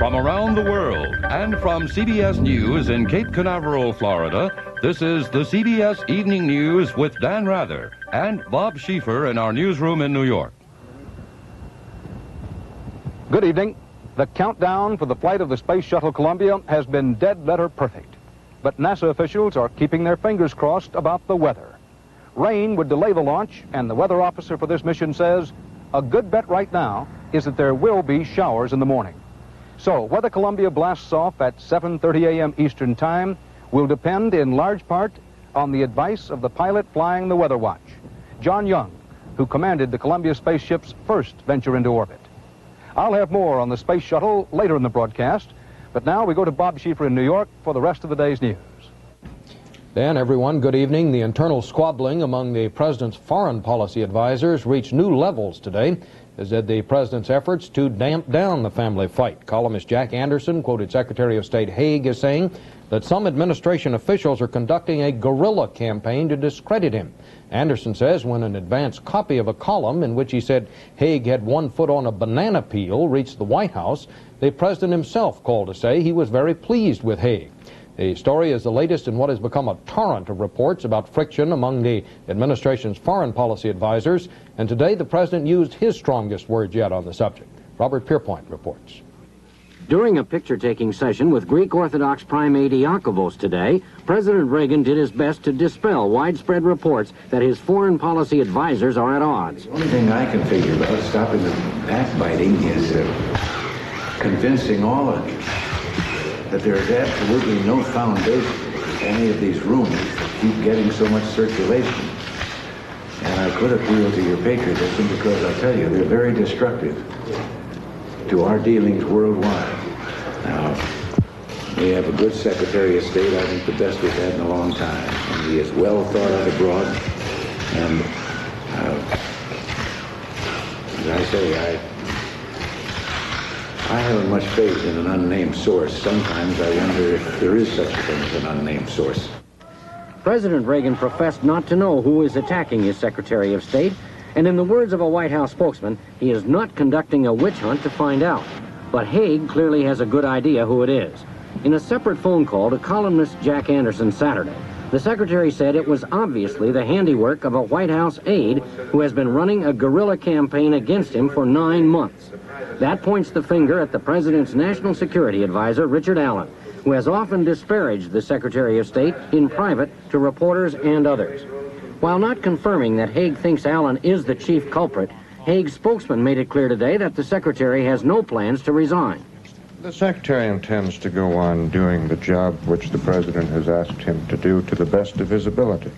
From around the world and from CBS News in Cape Canaveral, Florida, this is the CBS Evening News with Dan Rather and Bob Schieffer in our newsroom in New York. Good evening. The countdown for the flight of the Space Shuttle Columbia has been dead letter perfect. But NASA officials are keeping their fingers crossed about the weather. Rain would delay the launch, and the weather officer for this mission says a good bet right now is that there will be showers in the morning. So whether Columbia blasts off at 7:30 a.m. Eastern Time will depend in large part on the advice of the pilot flying the Weather Watch, John Young, who commanded the Columbia spaceship's first venture into orbit. I'll have more on the space shuttle later in the broadcast, but now we go to Bob Schieffer in New York for the rest of the day's news. Dan, everyone, good evening. The internal squabbling among the president's foreign policy advisors reached new levels today, as did the president's efforts to damp down the family fight. Columnist Jack Anderson quoted Secretary of State Haig as saying that some administration officials are conducting a guerrilla campaign to discredit him. Anderson says when an advance copy of a column in which he said Haig had one foot on a banana peel reached the White House, the president himself called to say he was very pleased with Haig. The story is the latest in what has become a torrent of reports about friction among the administration's foreign policy advisors, and today the president used his strongest words yet on the subject. Robert Pierpoint reports. During a picture-taking session with Greek Orthodox Primate Iakovos today, President Reagan did his best to dispel widespread reports that his foreign policy advisors are at odds. The only thing I can figure about stopping the backbiting is convincing all of you that there is absolutely no foundation for any of these rumors that keep getting so much circulation. And I could appeal to your patriotism because I tell you, they're very destructive to our dealings worldwide. Now, we have a good Secretary of State, I think the best we've had in a long time. And he is well thought of abroad. And as I say, I haven't much faith in an unnamed source. Sometimes I wonder if there is such a thing as an unnamed source. President Reagan professed not to know who is attacking his Secretary of State, and in the words of a White House spokesman, he is not conducting a witch hunt to find out. But Haig clearly has a good idea who it is. In a separate phone call to columnist Jack Anderson Saturday, the Secretary said it was obviously the handiwork of a White House aide who has been running a guerrilla campaign against him for 9 months. That points the finger at the President's National Security Advisor, Richard Allen, who has often disparaged the Secretary of State in private to reporters and others. While not confirming that Haig thinks Allen is the chief culprit, Haig's spokesman made it clear today that the Secretary has no plans to resign. The Secretary intends to go on doing the job which the President has asked him to do to the best of his ability.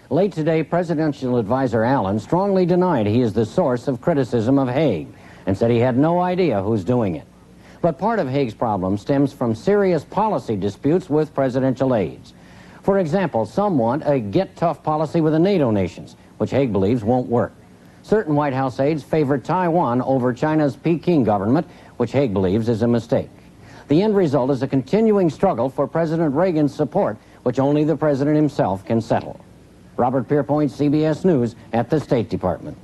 Late today, Presidential Advisor Allen strongly denied he is the source of criticism of Haig and said he had no idea who's doing it. But part of Haig's problem stems from serious policy disputes with presidential aides. For example, some want a get-tough policy with the NATO nations, which Haig believes won't work. Certain White House aides favor Taiwan over China's Peking government, which Haig believes is a mistake. The end result is a continuing struggle for President Reagan's support, which only the president himself can settle. Robert Pierpoint, CBS News at the State Department.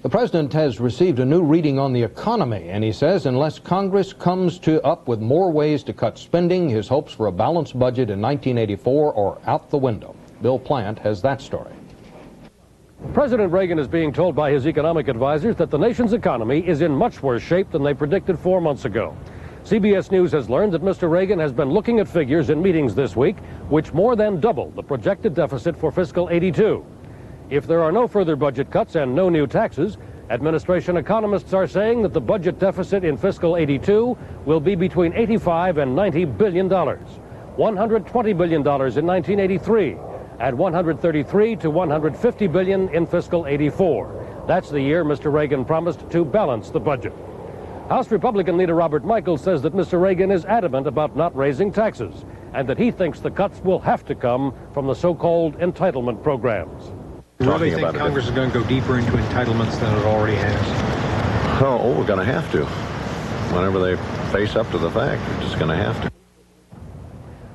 The president has received a new reading on the economy, and he says unless Congress comes up with more ways to cut spending, his hopes for a balanced budget in 1984 are out the window. Bill Plant has that story. President Reagan is being told by his economic advisors that the nation's economy is in much worse shape than they predicted 4 months ago. CBS News has learned that Mr. Reagan has been looking at figures in meetings this week, which more than double the projected deficit for fiscal 82. If there are no further budget cuts and no new taxes, administration economists are saying that the budget deficit in fiscal 82 will be between $85 and $90 billion, $120 billion in 1983, and $133 to $150 billion in fiscal 84. That's the year Mr. Reagan promised to balance the budget. House Republican leader Robert Michael says that Mr. Reagan is adamant about not raising taxes and that he thinks the cuts will have to come from the so-called entitlement programs. Do you really think Congress is going to go deeper into entitlements than it already has? Oh, we're going to have to. Whenever they face up to the fact, they're just going to have to.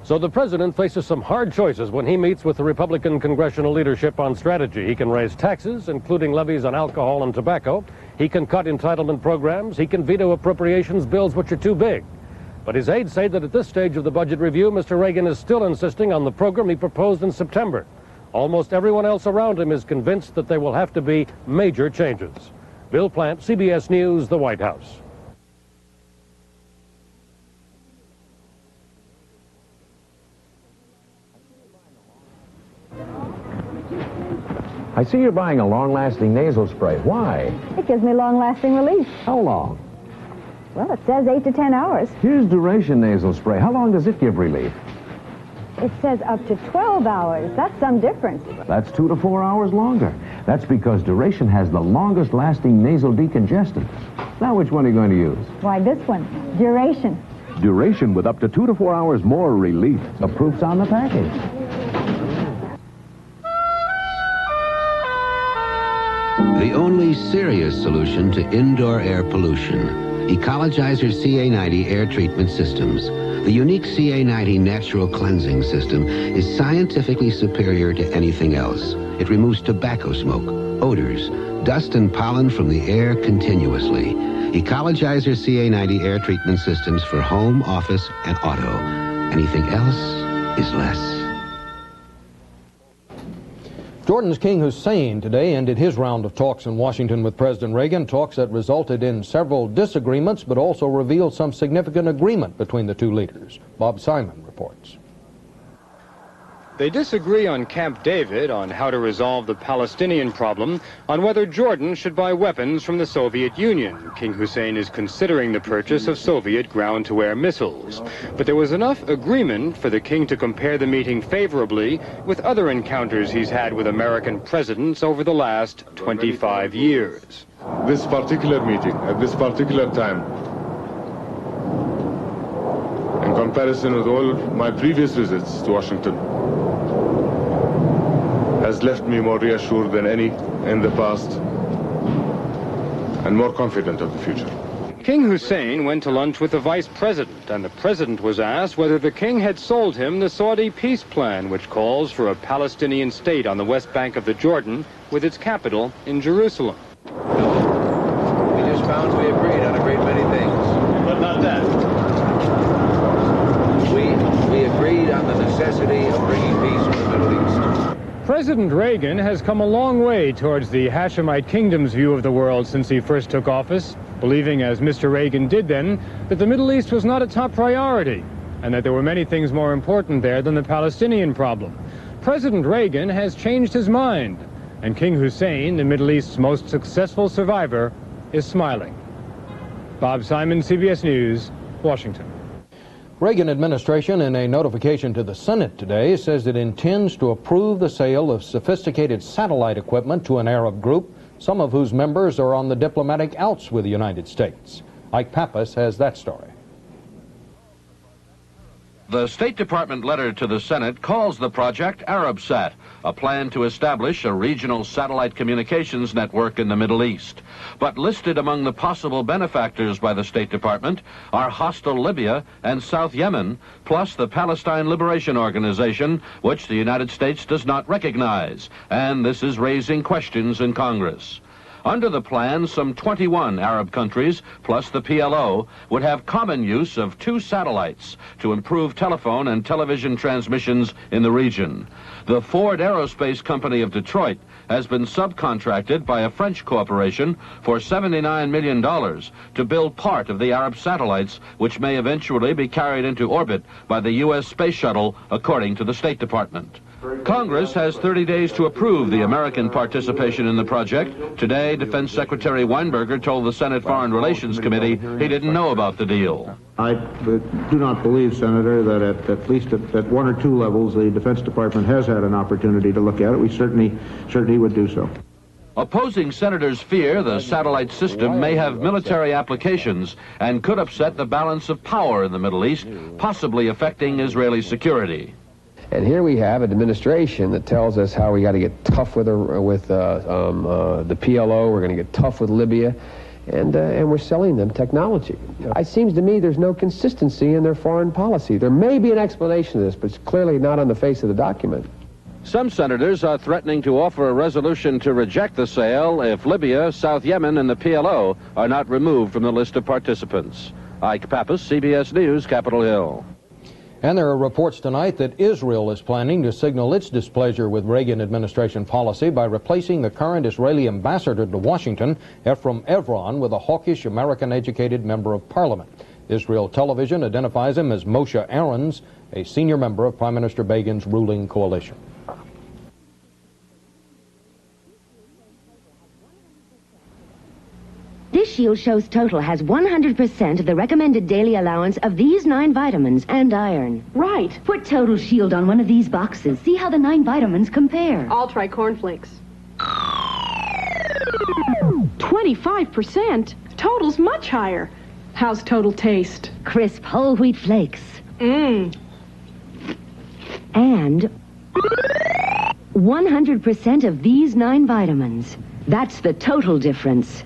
So the president faces some hard choices when he meets with the Republican congressional leadership on strategy. He can raise taxes, including levies on alcohol and tobacco. He can cut entitlement programs. He can veto appropriations bills which are too big. But his aides say that at this stage of the budget review, Mr. Reagan is still insisting on the program he proposed in September. Almost everyone else around him is convinced that there will have to be major changes. Bill Plant, CBS News, the White House. I see you're buying a long-lasting nasal spray. Why? It gives me long-lasting relief. How long? Well, it says 8 to 10 hours. Here's Duration nasal spray. How long does it give relief? It says up to 12 hours. That's some difference. That's 2 to 4 hours longer. That's because Duration has the longest-lasting nasal decongestant. Now, which one are you going to use? Why, this one. Duration. Duration with up to 2 to 4 hours more relief. The proof's on the package. The only serious solution to indoor air pollution. Ecologizer CA90 air treatment systems. The unique CA90 natural cleansing system is scientifically superior to anything else. It removes tobacco smoke, odors, dust and pollen from the air continuously. Ecologizer CA90 air treatment systems for home, office, and auto. Anything else is less. Jordan's King Hussein today ended his round of talks in Washington with President Reagan, talks that resulted in several disagreements but also revealed some significant agreement between the two leaders. Bob Simon reports. They disagree on Camp David, on how to resolve the Palestinian problem, on whether Jordan should buy weapons from the Soviet Union. King Hussein is considering the purchase of Soviet ground-to-air missiles. But there was enough agreement for the king to compare the meeting favorably with other encounters he's had with American presidents over the last 25 years. This particular meeting, at this particular time, in comparison with all my previous visits to Washington, has left me more reassured than any in the past and more confident of the future. King Hussein went to lunch with the vice president, and the president was asked whether the king had sold him the Saudi peace plan, which calls for a Palestinian state on the west bank of the Jordan with its capital in Jerusalem. We just found we agreed on a great many things. But not that. We agreed on the necessity of bringing peace to the Middle East. President Reagan has come a long way towards the Hashemite kingdom's view of the world since he first took office, believing, as Mr. Reagan did then, that the Middle East was not a top priority and that there were many things more important there than the Palestinian problem. President Reagan has changed his mind, and King Hussein, the Middle East's most successful survivor, is smiling. Bob Simon, CBS News, Washington. Reagan administration, in a notification to the Senate today, says it intends to approve the sale of sophisticated satellite equipment to an Arab group, some of whose members are on the diplomatic outs with the United States. Ike Pappas has that story. The State Department letter to the Senate calls the project ArabSat, a plan to establish a regional satellite communications network in the Middle East. But listed among the possible benefactors by the State Department are hostile Libya and South Yemen, plus the Palestine Liberation Organization, which the United States does not recognize. And this is raising questions in Congress. Under the plan, some 21 Arab countries, plus the PLO, would have common use of 2 satellites to improve telephone and television transmissions in the region. The Ford Aerospace Company of Detroit has been subcontracted by a French corporation for $79 million to build part of the Arab satellites, which may eventually be carried into orbit by the U.S. Space Shuttle, according to the State Department. Congress has 30 days to approve the American participation in the project. Today, Defense Secretary Weinberger told the Senate Foreign Relations Committee he didn't know about the deal. I do not believe, Senator, that at least at 1 or 2 levels, the Defense Department has had an opportunity to look at it. We certainly would do so. Opposing senators fear the satellite system may have military applications and could upset the balance of power in the Middle East, possibly affecting Israeli security. And here we have an administration that tells us how we got to get tough with the PLO, we're going to get tough with Libya, and we're selling them technology. It seems to me there's no consistency in their foreign policy. There may be an explanation of this, but it's clearly not on the face of the document. Some senators are threatening to offer a resolution to reject the sale if Libya, South Yemen, and the PLO are not removed from the list of participants. Ike Pappas, CBS News, Capitol Hill. And there are reports tonight that Israel is planning to signal its displeasure with Reagan administration policy by replacing the current Israeli ambassador to Washington, Ephraim Evron, with a hawkish American-educated member of parliament. Israel Television identifies him as Moshe Aarons, a senior member of Prime Minister Begin's ruling coalition. This shield shows Total has 100% of the recommended daily allowance of these 9 vitamins and iron. Right. Put Total Shield on one of these boxes. See how the 9 vitamins compare. I'll try cornflakes. 25%? Total's much higher. How's Total taste? Crisp whole wheat flakes. Mmm. And 100% of these 9 vitamins. That's the total difference.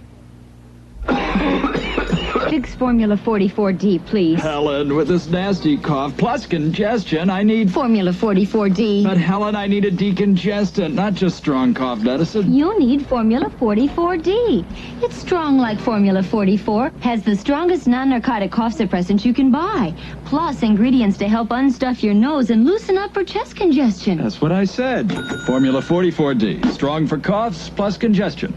Fix Formula 44D, please. Helen, with this nasty cough plus congestion, I need... Formula 44D. But Helen, I need a decongestant, not just strong cough medicine. You need Formula 44D. It's strong like Formula 44. Has the strongest non-narcotic cough suppressant you can buy. Plus ingredients to help unstuff your nose and loosen up for chest congestion. That's what I said. Formula 44D. Strong for coughs plus congestion.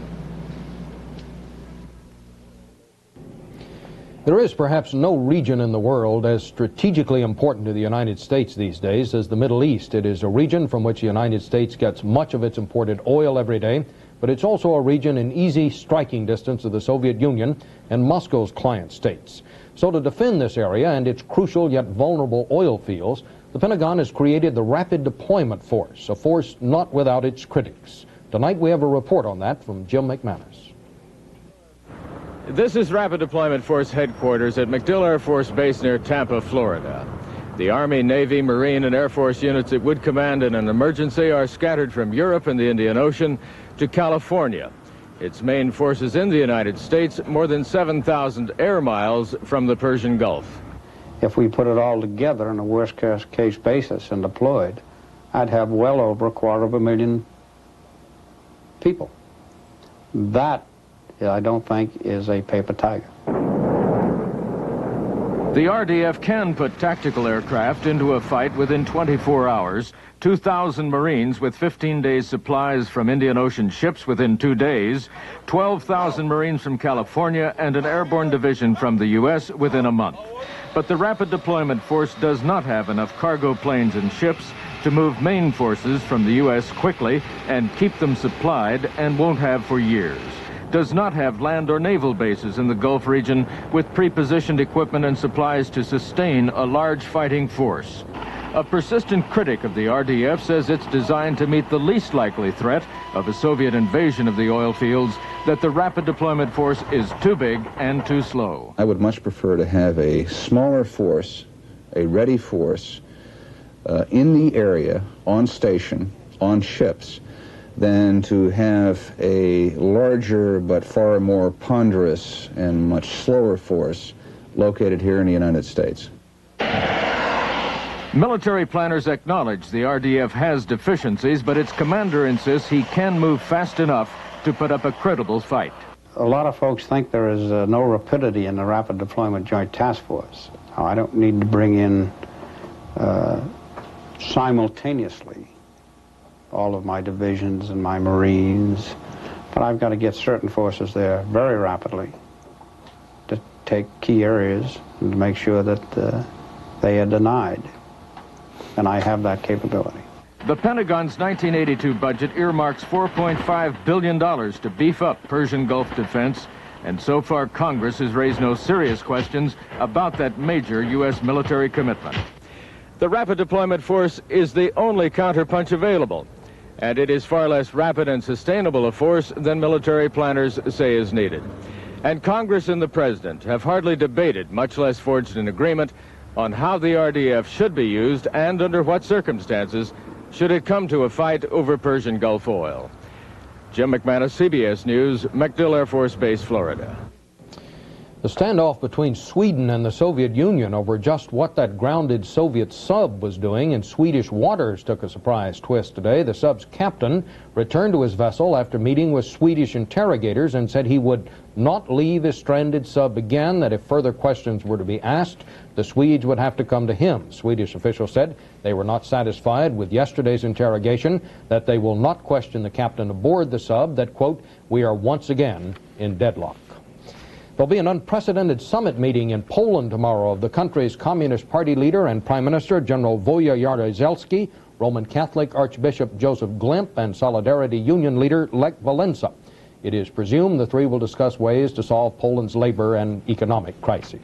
There is perhaps no region in the world as strategically important to the United States these days as the Middle East. It is a region from which the United States gets much of its imported oil every day, but it's also a region in easy striking distance of the Soviet Union and Moscow's client states. So to defend this area and its crucial yet vulnerable oil fields, the Pentagon has created the Rapid Deployment Force, a force not without its critics. Tonight we have a report on that from Jim McManus. This is Rapid Deployment Force headquarters at MacDill Air Force Base near Tampa, Florida. The Army, Navy, Marine, and Air Force units it would command in an emergency are scattered from Europe and the Indian Ocean to California. Its main forces in the United States, more than 7,000 air miles from the Persian Gulf. If we put it all together on a worst-case basis and deployed, I'd have well over 250,000 people. That, I don't think, is a paper tiger. The RDF can put tactical aircraft into a fight within 24 hours. 2,000 Marines with 15 days' supplies from Indian Ocean ships within 2 days. 12,000 Marines from California and an airborne division from the U.S. within a month. But the Rapid Deployment Force does not have enough cargo planes and ships to move main forces from the U.S. quickly and keep them supplied, and won't have for years. Does not have land or naval bases in the Gulf region with pre-positioned equipment and supplies to sustain a large fighting force. A persistent critic of the RDF says it's designed to meet the least likely threat of a Soviet invasion of the oil fields, that the Rapid Deployment Force is too big and too slow. I would much prefer to have a smaller force, a ready force, in the area, on station, on ships, than to have a larger but far more ponderous and much slower force located here in the United States. Military planners acknowledge the RDF has deficiencies, but its commander insists he can move fast enough to put up a credible fight. A lot of folks think there is no rapidity in the Rapid Deployment Joint Task Force. I don't need to bring in simultaneously all of my divisions and my Marines, but I've got to get certain forces there very rapidly to take key areas and to make sure that they are denied, and I have that capability. The Pentagon's 1982 budget earmarks $4.5 billion to beef up Persian Gulf defense, and so far Congress has raised no serious questions about that major U.S. military commitment. The Rapid Deployment Force is the only counterpunch available, and it is far less rapid and sustainable a force than military planners say is needed. And Congress and the President have hardly debated, much less forged an agreement, on how the RDF should be used and under what circumstances should it come to a fight over Persian Gulf oil. Jim McManus, CBS News, MacDill Air Force Base, Florida. The standoff between Sweden and the Soviet Union over just what that grounded Soviet sub was doing in Swedish waters took a surprise twist today. The sub's captain returned to his vessel after meeting with Swedish interrogators and said he would not leave his stranded sub again, that if further questions were to be asked, the Swedes would have to come to him. Swedish officials said they were not satisfied with yesterday's interrogation, that they will not question the captain aboard the sub, that, quote, we are once again in deadlock. There'll be an unprecedented summit meeting in Poland tomorrow of the country's Communist Party leader and Prime Minister General Wojciech Jaruzelski, Roman Catholic Archbishop Joseph Glimp, and Solidarity Union leader Lech Walesa. It is presumed the three will discuss ways to solve Poland's labor and economic crises.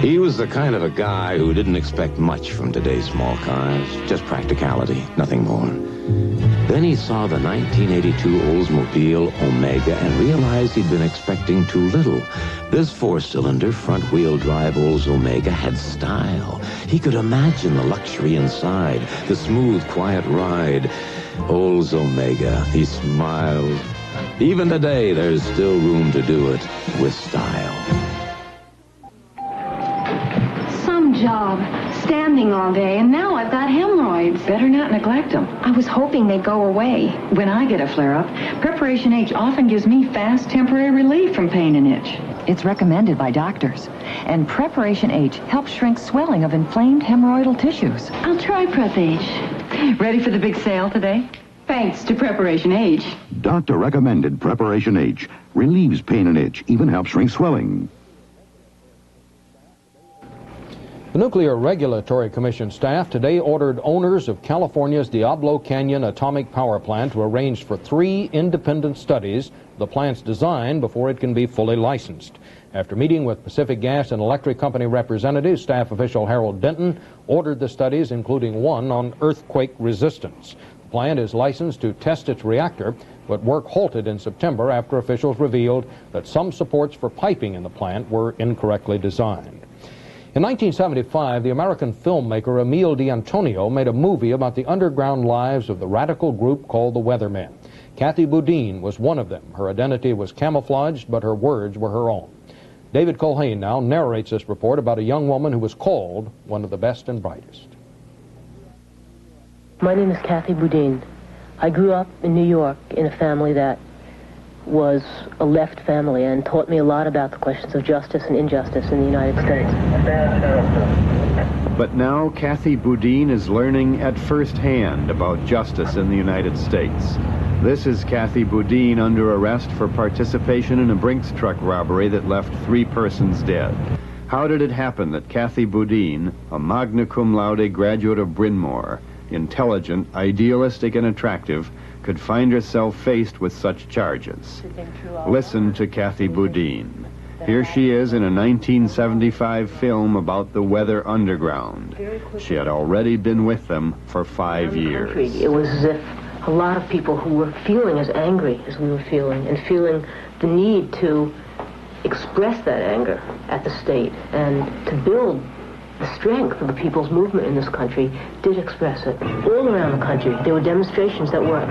He was the kind of a guy who didn't expect much from today's small cars, just practicality, nothing more. Then he saw the 1982 Oldsmobile Omega and realized he'd been expecting too little. This four-cylinder, front-wheel drive Olds Omega had style. He could imagine the luxury inside, the smooth, quiet ride. Olds Omega, he smiled. Even today, there's still room to do it with style. Job, standing all day, and now I've got hemorrhoids. Better not neglect them. I was hoping they'd go away. When I get a flare-up, Preparation H often gives me fast temporary relief from pain and itch. It's recommended by doctors, and Preparation H helps shrink swelling of inflamed hemorrhoidal tissues. I'll try Prep H. Ready for the big sale today? Thanks to Preparation H. Doctor recommended Preparation H. Relieves pain and itch, even helps shrink swelling. The Nuclear Regulatory Commission staff today ordered owners of California's Diablo Canyon Atomic Power Plant to arrange for 3 independent studies of the plant's design before it can be fully licensed. After meeting with Pacific Gas and Electric Company representatives, staff official Harold Denton ordered the studies, including one on earthquake resistance. The plant is licensed to test its reactor, but work halted in September after officials revealed that some supports for piping in the plant were incorrectly designed. In 1975, the American filmmaker Emile D'Antonio made a movie about the underground lives of the radical group called the Weathermen. Kathy Boudin was one of them. Her identity was camouflaged, but her words were her own. David Colhane now narrates this report about a young woman who was called one of the best and brightest. My name is Kathy Boudin. I grew up in New York in a family that was a left family and taught me a lot about the questions of justice and injustice in the United States. But now Kathy Boudin is learning at first hand about justice in the United States. This is Kathy Boudin under arrest for participation in a Brinks truck robbery that left 3 persons dead. How did it happen that Kathy Boudin, a magna cum laude graduate of Bryn Mawr, intelligent, idealistic, and attractive, could find herself faced with such charges? Listen to Kathy Boudin. Here she is in a 1975 film about the Weather Underground. She had already been with them for 5 years. It was as if a lot of people who were feeling as angry as we were feeling and feeling the need to express that anger at the state and to build the strength of the people's movement in this country did express it. All around the country, there were demonstrations that were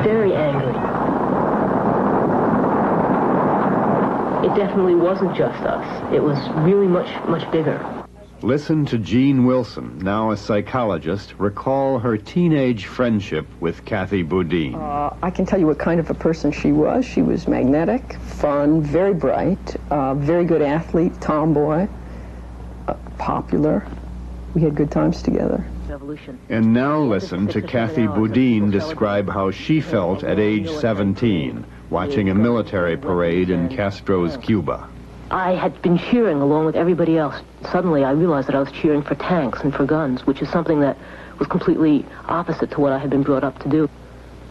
very angry. It definitely wasn't just us. It was really much bigger. Listen to Jean Wilson, now a psychologist, recall her teenage friendship with Kathy Boudin. I can tell you what kind of a person she was. She was magnetic, fun, very bright, very good athlete, tomboy. Popular. We had good times together. And now listen to Kathy Boudin describe how she felt at age 17, watching a military parade in Castro's Cuba. I had been cheering along with everybody else. Suddenly I realized that I was cheering for tanks and for guns, which is something that was completely opposite to what I had been brought up to do.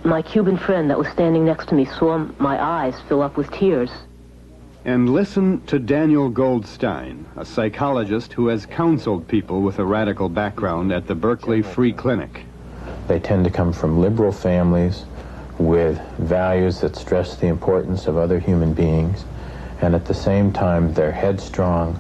My Cuban friend that was standing next to me saw my eyes fill up with tears. And listen to Daniel Goldstein, a psychologist who has counseled people with a radical background at the Berkeley Free Clinic. They tend to come from liberal families with values that stress the importance of other human beings, and at the same time they're headstrong,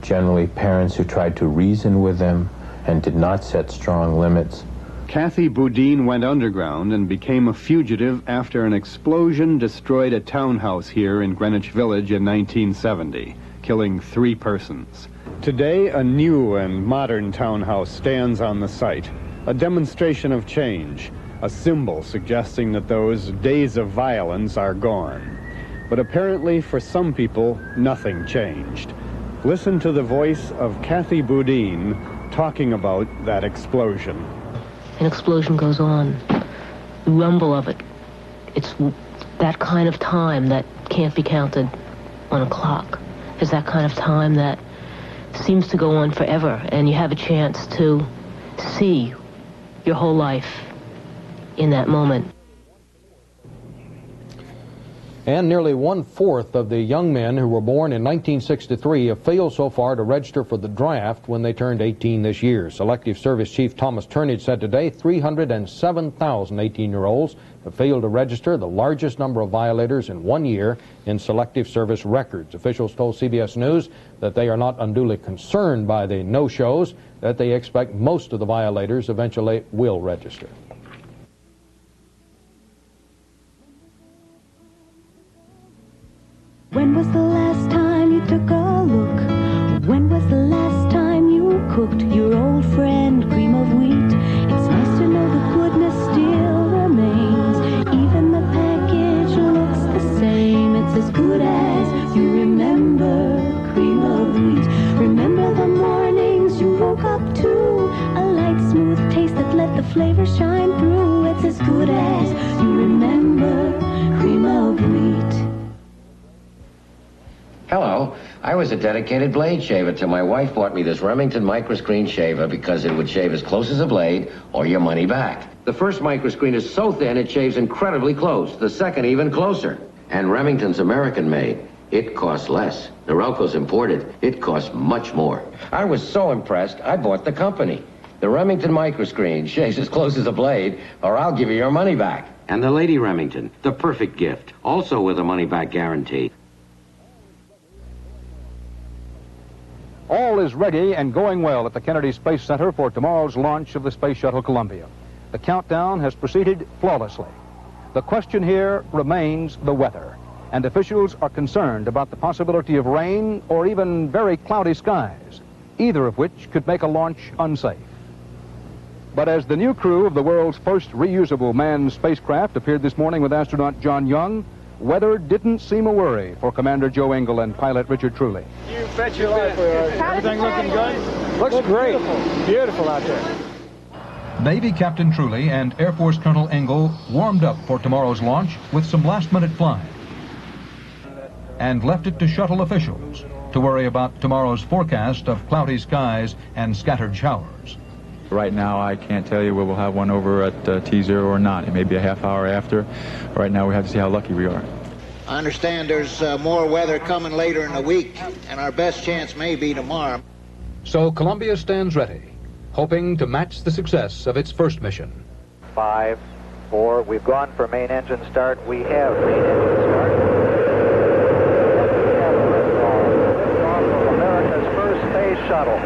generally parents who tried to reason with them and did not set strong limits. Kathy Boudin went underground and became a fugitive after an explosion destroyed a townhouse here in Greenwich Village in 1970, killing 3 persons. Today, a new and modern townhouse stands on the site, a demonstration of change, a symbol suggesting that those days of violence are gone. But apparently, for some people, nothing changed. Listen to the voice of Kathy Boudin talking about that explosion. An explosion goes on. The rumble of it. It's that kind of time that can't be counted on a clock. It's that kind of time that seems to go on forever, and you have a chance to see your whole life in that moment. And nearly 1/4 of the young men who were born in 1963 have failed so far to register for the draft when they turned 18 this year. Selective Service Chief Thomas Turnage said today 307,000 18-year-olds have failed to register, the largest number of violators in 1 year in Selective Service records. Officials told CBS News that they are not unduly concerned by the no-shows, that they expect most of the violators eventually will register. When was the last time you took a look? When was the last time you cooked your old friend cream of wheat? It's nice to know the goodness still remains. Even the package looks the same. It's as good as you remember cream of wheat. Remember the mornings you woke up to a light, smooth taste that let the flavor shine through. It's as good as you remember cream of wheat. Hello. I was a dedicated blade shaver till my wife bought me this Remington microscreen shaver because it would shave as close as a blade or your money back. The first microscreen is so thin it shaves incredibly close. The second even closer. And Remington's American made. It costs less. Norelco's imported. It costs much more. I was so impressed, I bought the company. The Remington microscreen shaves as close as a blade or I'll give you your money back. And the Lady Remington, the perfect gift. Also with a money-back guarantee. All is ready and going well at the Kennedy Space Center for tomorrow's launch of the Space Shuttle Columbia. The countdown has proceeded flawlessly. The question here remains the weather, and officials are concerned about the possibility of rain or even very cloudy skies, either of which could make a launch unsafe. But as the new crew of the world's first reusable manned spacecraft appeared this morning with astronaut John Young, weather didn't seem a worry for Commander Joe Engle and pilot Richard Truly. You bet your life we are. Everything looking good? Looks great. Beautiful out there. Navy Captain Truly and Air Force Colonel Engle warmed up for tomorrow's launch with some last-minute flying and left it to shuttle officials to worry about tomorrow's forecast of cloudy skies and scattered showers. Right now, I can't tell you whether we'll have one over at T0 or not. It may be a half hour after. Right now, we have to see how lucky we are. I understand there's more weather coming later in the week, and our best chance may be tomorrow. So Columbia stands ready, hoping to match the success of its first mission. 5, 4, we've gone for main engine start. We have main engine start. Liftoff of America's first space shuttle.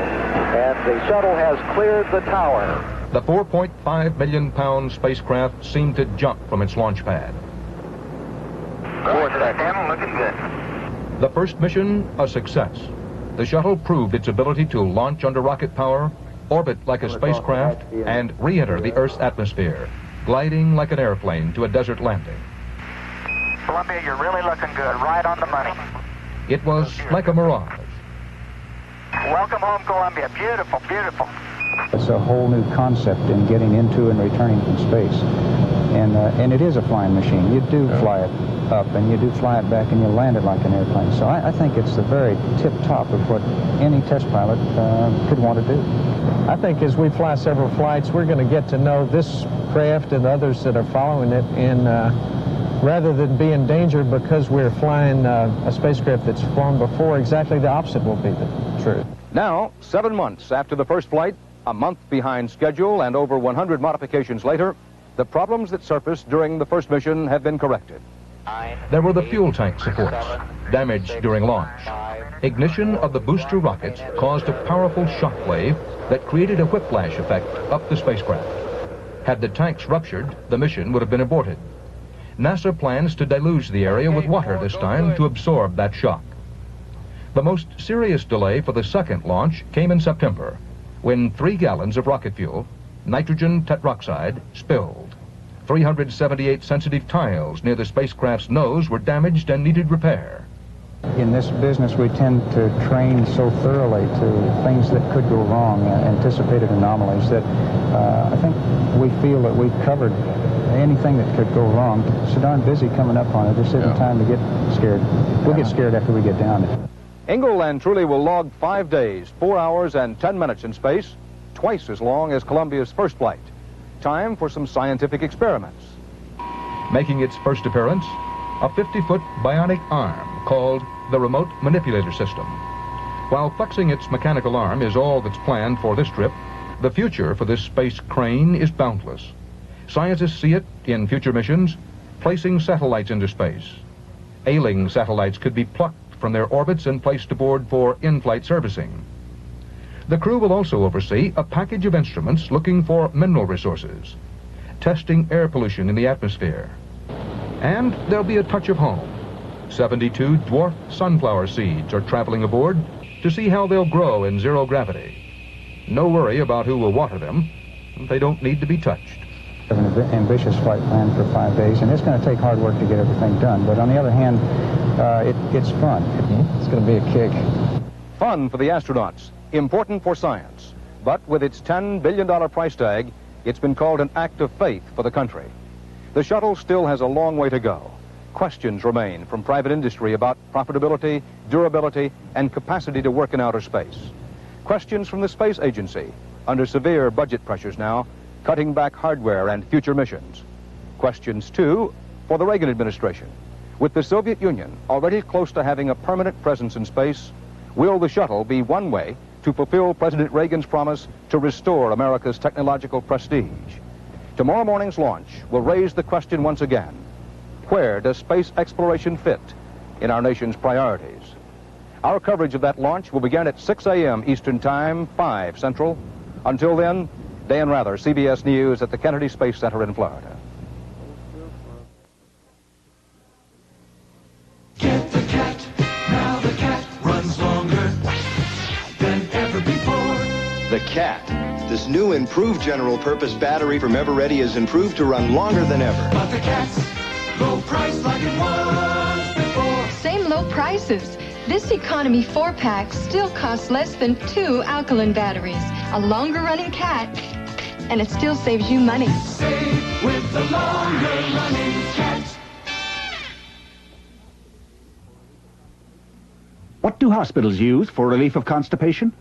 And the shuttle has cleared the tower. The 4.5 million pound spacecraft seemed to jump from its launch pad. 4 seconds. Looking good. The first mission, a success. The shuttle proved its ability to launch under rocket power, orbit like a spacecraft, and re-enter the Earth's atmosphere, gliding like an airplane to a desert landing. Columbia, you're really looking good. Right on the money. It was like a mirage. Welcome home, Columbia. Beautiful, beautiful. It's a whole new concept in getting into and returning from space. And it is a flying machine. You do fly it up, and you do fly it back, and you land it like an airplane. So I think it's the very tip-top of what any test pilot could want to do. I think as we fly several flights, we're going to get to know this craft and others that are following it, and rather than be endangered because we're flying a spacecraft that's flown before, exactly the opposite will be true. Now, 7 months after the first flight, a month behind schedule, and over 100 modifications later, the problems that surfaced during the first mission have been corrected. There were the fuel tank supports, damaged during launch. Ignition of the booster rockets caused a powerful shock wave that created a whiplash effect up the spacecraft. Had the tanks ruptured, the mission would have been aborted. NASA plans to deluge the area with water this time to absorb that shock. The most serious delay for the second launch came in September, when 3 gallons of rocket fuel, nitrogen tetroxide, spilled. 378 sensitive tiles near the spacecraft's nose were damaged and needed repair. In this business, we tend to train so thoroughly to things that could go wrong, anticipated anomalies, that I think we feel that we've covered anything that could go wrong. So darn busy coming up on it. This isn't time to get scared. We'll get scared after we get down there. Ingalls and Truly will log 5 days, 4 hours, and 10 minutes in space, twice as long as Columbia's first flight. Time for some scientific experiments. Making its first appearance, a 50-foot bionic arm called the Remote Manipulator System. While flexing its mechanical arm is all that's planned for this trip, the future for this space crane is boundless. Scientists see it in future missions, placing satellites into space. Ailing satellites could be plucked from their orbits and placed aboard for in-flight servicing. The crew will also oversee a package of instruments looking for mineral resources, testing air pollution in the atmosphere. And there'll be a touch of home. 72 dwarf sunflower seeds are traveling aboard to see how they'll grow in zero gravity. No worry about who will water them. They don't need to be touched. We have an ambitious flight plan for 5 days, and it's going to take hard work to get everything done. But on the other hand, it's fun. It's going to be a kick. Fun for the astronauts, important for science. But with its $10 billion price tag, it's been called an act of faith for the country. The shuttle still has a long way to go. Questions remain from private industry about profitability, durability, and capacity to work in outer space. Questions from the space agency, under severe budget pressures now, cutting back hardware and future missions. Questions, too, for the Reagan administration. With the Soviet Union already close to having a permanent presence in space, will the shuttle be one way to fulfill President Reagan's promise to restore America's technological prestige? Tomorrow morning's launch will raise the question once again: where does space exploration fit in our nation's priorities? Our coverage of that launch will begin at 6 a.m. Eastern Time, 5 Central. Until then, Dan Rather, CBS News at the Kennedy Space Center in Florida. Get the cat, now the cat runs longer than ever before. The Cat. This new improved general purpose battery from Eveready is improved to run longer than ever. But the cat's low price like it was before. Same low prices. This economy 4-pack still costs less than 2 alkaline batteries. A longer running cat, and it still saves you money. Save with the longer running cat. What do hospitals use for relief of constipation?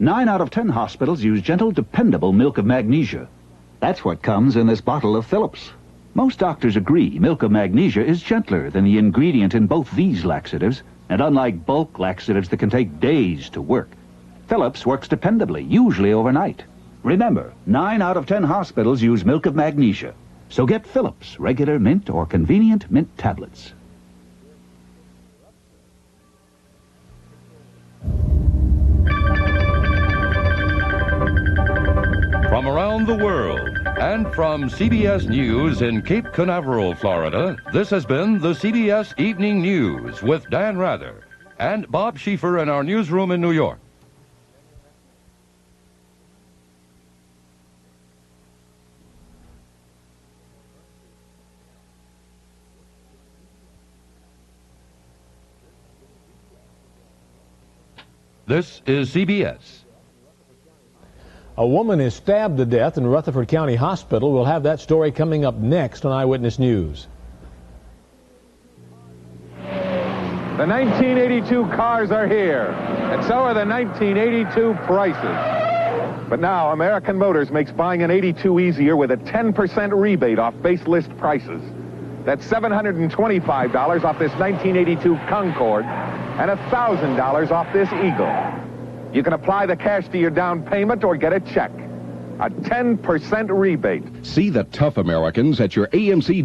9 out of 10 hospitals use gentle, dependable milk of magnesia. That's what comes in this bottle of Phillips. Most doctors agree milk of magnesia is gentler than the ingredient in both these laxatives, and unlike bulk laxatives that can take days to work, Phillips works dependably, usually overnight. Remember, 9 out of 10 hospitals use milk of magnesia. So get Phillips regular mint or convenient mint tablets. From around the world and from CBS News in Cape Canaveral, Florida, this has been the CBS Evening News with Dan Rather and Bob Schieffer in our newsroom in New York. This is CBS. A woman is stabbed to death in Rutherford County Hospital. We'll have that story coming up next on Eyewitness News. The 1982 cars are here, and so are the 1982 prices. But now, American Motors makes buying an 82 easier with a 10% rebate off base list prices. That's $725 off this 1982 Concorde and $1,000 off this Eagle. You can apply the cash to your down payment or get a check. A 10% rebate. See the tough Americans at your AMC dealer.